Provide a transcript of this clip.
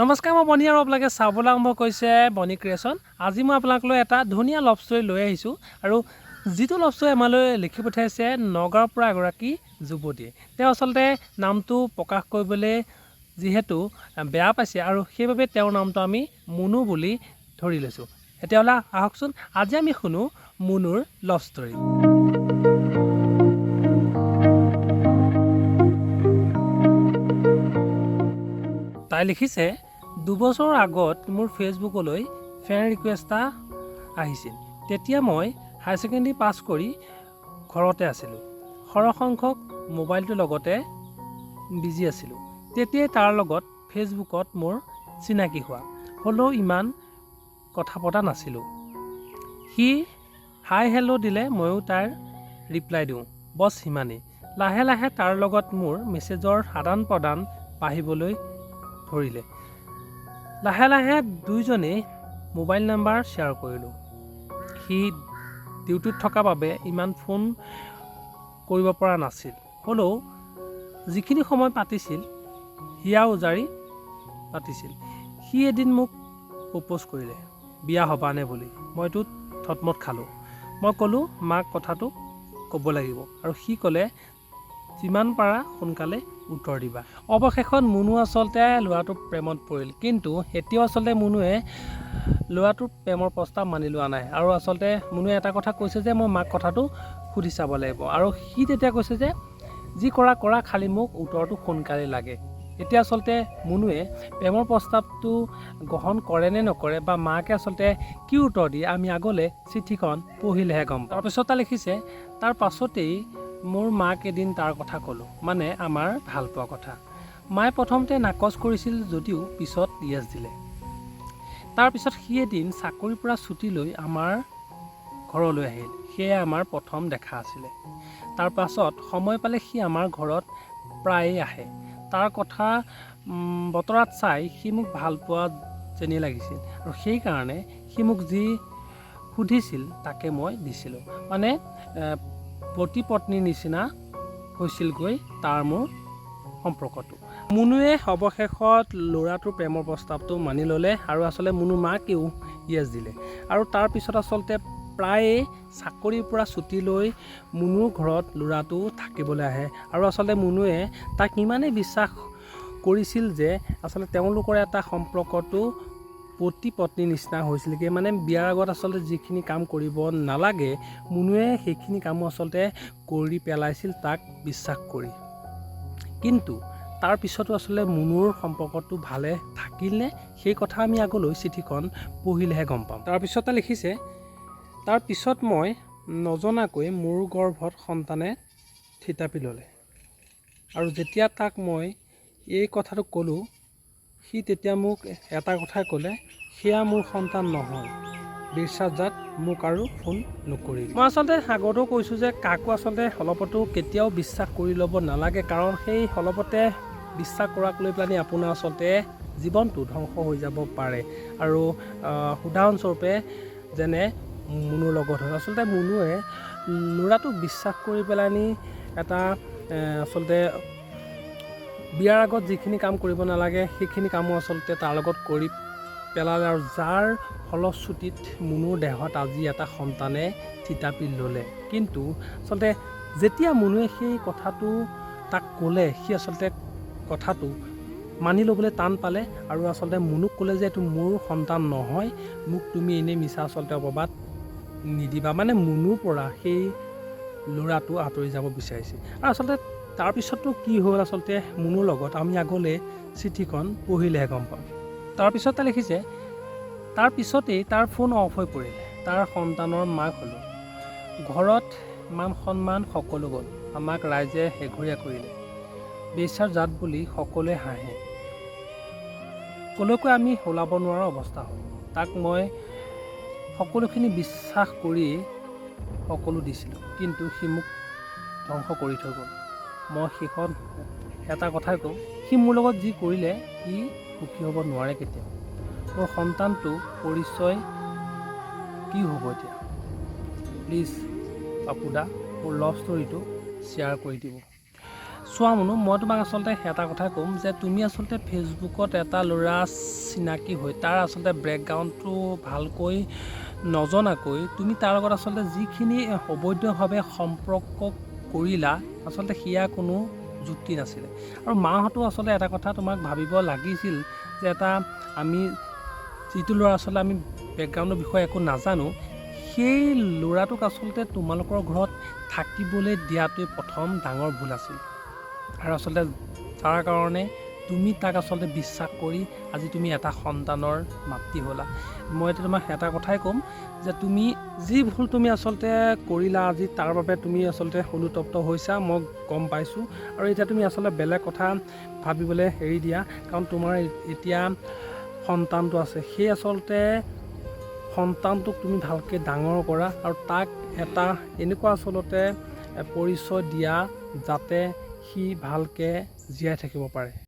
নমস্কাৰ, মই বনি আৰু আপোনালোকে চাবলৈ আৰম্ভ কৰিছে বনি ক্ৰিয়েশ্যন। আজি মই আপোনালোকলৈ এটা ধুনীয়া লভ ষ্টৰী লৈ আহিছোঁ আৰু যিটো লভ ষ্টৰী আমালৈ লিখি পঠিয়াইছে নগাঁৱৰ পৰা এগৰাকী যুৱতীয়ে। তেওঁ আচলতে নামটো প্ৰকাশ কৰিবলৈ যিহেতু বেয়া পাইছে আৰু সেইবাবে তেওঁৰ নামটো আমি মুনু বুলি ধৰি লৈছোঁ। তেতিয়াহ'লে আহকচোন আজি আমি শুনো মুনুৰ লভ ষ্টৰী। তাই লিখিছে, 2 বছৰৰ আগত মোৰ ফেচবুকলৈ ফ্ৰেণ্ড ৰিকুৱেষ্ট এটা আহিছিল। তেতিয়া মই হায়াৰ ছেকেণ্ডেৰী পাছ কৰি ঘৰতে আছিলোঁ। সৰহসংখ্যক মোবাইলটোৰ লগতে বিজি আছিলোঁ। তেতিয়াই তাৰ লগত ফেচবুকত মোৰ চিনাকি হোৱা, হ'লেও ইমান কথা পতা নাছিলোঁ। সি হাই হেল্ল' দিলে, ময়ো তাৰ ৰিপ্লাই দিওঁ, বছ সিমানেই। লাহে লাহে তাৰ লগত মোৰ মেছেজৰ আদান প্ৰদান বাঢ়িবলৈ ধৰিলে। লাহে লাহে দুয়োজনেই মোবাইল নাম্বাৰ শ্বেয়াৰ কৰিলোঁ। সি ডিউটিত থকাৰ বাবে ইমান ফোন কৰিব পৰা নাছিল, হ'লেও যিখিনি সময় পাতিছিল হিয়া উজাৰি পাতিছিল। সি এদিন মোক প্ৰপ'জ কৰিলে, বিয়া হ'বানে বুলি। মইতো থতমত খালোঁ। মই ক'লোঁ মাক কথাটো ক'ব লাগিব আৰু সি ক'লে যিমান পাৰা সোনকালে উত্তৰ দিবা। অৱশেষত মুনু আচলতে ল'ৰাটোৰ প্ৰেমত পৰিল, কিন্তু এতিয়াও আচলতে মুনুৱে ল'ৰাটোৰ প্ৰেমৰ প্ৰস্তাৱ মানি লোৱা নাই আৰু আচলতে মুনুৱে এটা কথা কৈছে যে মই মাক কথাটো সুধি চাব লাগিব আৰু সি তেতিয়া কৈছে যে যি কৰা কৰা, খালি মোক উত্তৰটো সোনকালে লাগে। এতিয়া আচলতে মুনুৱে প্ৰেমৰ প্ৰস্তাৱটো গ্ৰহণ কৰে নে নকৰে বা মাকে আচলতে কি উত্তৰ দিয়ে আমি আগলৈ চিঠিখন পঢ়িলেহে গম পাম। তাৰপিছত তাই লিখিছে, তাৰ পাছতেই মোৰ মাক এদিন তাৰ কথা ক'লোঁ, মানে আমাৰ ভাল পোৱা কথা। মায়ে প্ৰথমতে নাকচ কৰিছিল যদিও পিছত য়েছ দিলে। তাৰপিছত সি এদিন চাকৰিৰ পৰা ছুটী লৈ আমাৰ ঘৰলৈ আহিল। সেয়াই আমাৰ প্ৰথম দেখা আছিলে। তাৰ পাছত সময় পালে সি আমাৰ ঘৰত প্ৰায়ে আহে। তাৰ কথা বতৰাত চাই সি মোক ভাল পোৱা যেনেই লাগিছিল আৰু সেইকাৰণে সি মোক যি সুধিছিল তাকে মই দিছিলোঁ। মানে পতি পত্নীৰ নিচিনা হৈছিলগৈ তাৰ মোৰ সম্পৰ্কটো। মুনুৱে অৱশেষত ল'ৰাটোৰ প্ৰেমৰ প্ৰস্তাৱটো মানি ল'লে আৰু আচলতে মুনুৰ মাকেও য়েছ দিলে আৰু তাৰপিছত আচলতে প্ৰায়ে চাকৰিৰ পৰা ছুটী লৈ মুনুৰ ঘৰত ল'ৰাটো থাকিবলৈ আহে আৰু আচলতে মুনুৱে তাক ইমানেই বিশ্বাস কৰিছিল যে আচলতে তেওঁলোকৰ এটা সম্পৰ্কটো পতি পত্নীৰ নিচিনা হৈছিলগৈ। মানে বিয়াৰ আগত আচলতে যিখিনি কাম কৰিব নালাগে মুনুৱে সেইখিনি কামো আচলতে কৰি পেলাইছিল তাক বিশ্বাস কৰি। কিন্তু তাৰ পিছতো আচলতে মুনুৰ সম্পৰ্কটো ভালে থাকিলনে সেই কথা আমি আগলৈ চিঠিখন পঢ়িলেহে গম পাম। তাৰপিছতে লিখিছে, তাৰ পিছত মই নজনাকৈ মোৰ গৰ্ভত সন্তানে থিতাপি ল'লে আৰু যেতিয়া তাক মই এই কথাটো ক'লোঁ সি তেতিয়া মোক এটা কথাই ক'লে, সেয়া মোৰ সন্তান নহয়, বিশ্বাসজাত, মোক আৰু ফোন নকৰিবি। মই আচলতে আগতেও কৈছোঁ যে কাকো আচলতে অলপতো কেতিয়াও বিশ্বাস কৰি ল'ব নালাগে, কাৰণ সেই অলপতে বিশ্বাস কৰাক লৈ পেলাই আপোনাৰ আচলতে জীৱনটো ধ্বংস হৈ যাব পাৰে। আৰু উদাহৰণস্বৰূপে যেনে মুনুৰ লগত হয়। আচলতে মুনুৱে ল'ৰাটোক বিশ্বাস কৰি পেলাই এটা আচলতে বিয়াৰ আগত যিখিনি কাম কৰিব নালাগে সেইখিনি কামো আচলতে তাৰ লগত কৰি পেলালে আৰু যাৰ ফলশ্ৰুতিত মুনুৰ দেহত আজি এটা সন্তানে থিতাপি ল'লে। কিন্তু আচলতে যেতিয়া মুনুৱে সেই কথাটো তাক ক'লে সি আচলতে কথাটো মানি ল'বলৈ টান পালে আৰু আচলতে মুনুক ক'লে যে এইটো মোৰ সন্তান নহয়, মোক তুমি এনেই মিছা আচলতে অপবাদ নিদিবা। মানে মুনুৰ পৰা সেই ল'ৰাটো আঁতৰি যাব বিচাৰিছিল আৰু আচলতে তাৰপিছততো কি হ'ল আচলতে মুনুৰ লগত আমি আগলৈ চিঠিখন পঢ়িলেহে গম পাম। তাৰপিছত তাই লিখিছে, তাৰ পিছতেই তাৰ ফোন অফ হৈ পৰিল। তাৰ সন্তানৰ মাক হ'লোঁ। ঘৰত মান সন্মান সকলো গ'ল। আমাক ৰাইজে এঘৰীয়া কৰিলে। বিশ্বাসজাত বুলি সকলোৱে হাঁহে। ক'লৈকৈ আমি ওলাব নোৱাৰা অৱস্থা হ'ল। তাক মই সকলোখিনি বিশ্বাস কৰি সকলো দিছিলোঁ, কিন্তু সি মোক ধ্বংস কৰি থৈ গ'ল। মই শেষত এটা কথাই কওঁ, সি মোৰ লগত যি কৰিলে সি সুখী হ'ব নোৱাৰে কেতিয়াও। মোৰ সন্তানটো পৰিচয় কি হ'ব এতিয়া? প্লিজ পাপুদা মোৰ লাভ ষ্টৰিটো শ্বেয়াৰ কৰি দিব। চোৱা মনো, মই তোমাক আচলতে এটা কথা ক'ম যে তুমি আচলতে ফেচবুকত এটা ল'ৰা চিনাকি হৈ তাৰ আচলতে বেকগ্ৰাউণ্ডটো ভালকৈ নজনাকৈ তুমি তাৰ লগত আচলতে যিখিনি অবৈধভাৱে সম্পৰ্ক কৰিলা আচলতে সেয়া কোনো যুক্তি নাছিলে। আৰু মাহঁতো আচলতে এটা কথা তোমাক ভাবিব লাগিছিল যে আমি যিটো ল'ৰা আচলতে আমি বেকগ্ৰাউণ্ডৰ বিষয়ে একো নাজানো, সেই ল'ৰাটোক আচলতে তোমালোকৰ ঘৰত থাকিবলৈ দিয়াটোৱে প্ৰথম ডাঙৰ ভুল আছিল। আৰু আচলতে তাৰ কাৰণে তুমি তাক আচলতে বিশ্বাস কৰি আজি তুমি এটা সন্তানৰ মাতৃ হ'লা। মই এতিয়া তোমাক এটা কথাই ক'ম যে তুমি যি ভুল তুমি আচলতে কৰিলা আজি তাৰ বাবে তুমি আচলতে অনুতপ্ত হৈছা, মই গম পাইছোঁ। আৰু এতিয়া তুমি আচলতে বেলেগ কথা ভাবিবলৈ এৰি দিয়া, কাৰণ তোমাৰ এতিয়া সন্তানটো আছে, সেই আচলতে সন্তানটোক তুমি ভালকৈ ডাঙৰ কৰা আৰু তাক এটা এনেকুৱা আচলতে পৰিচয় দিয়া যাতে সি ভালকৈ জীয়াই থাকিব পাৰে।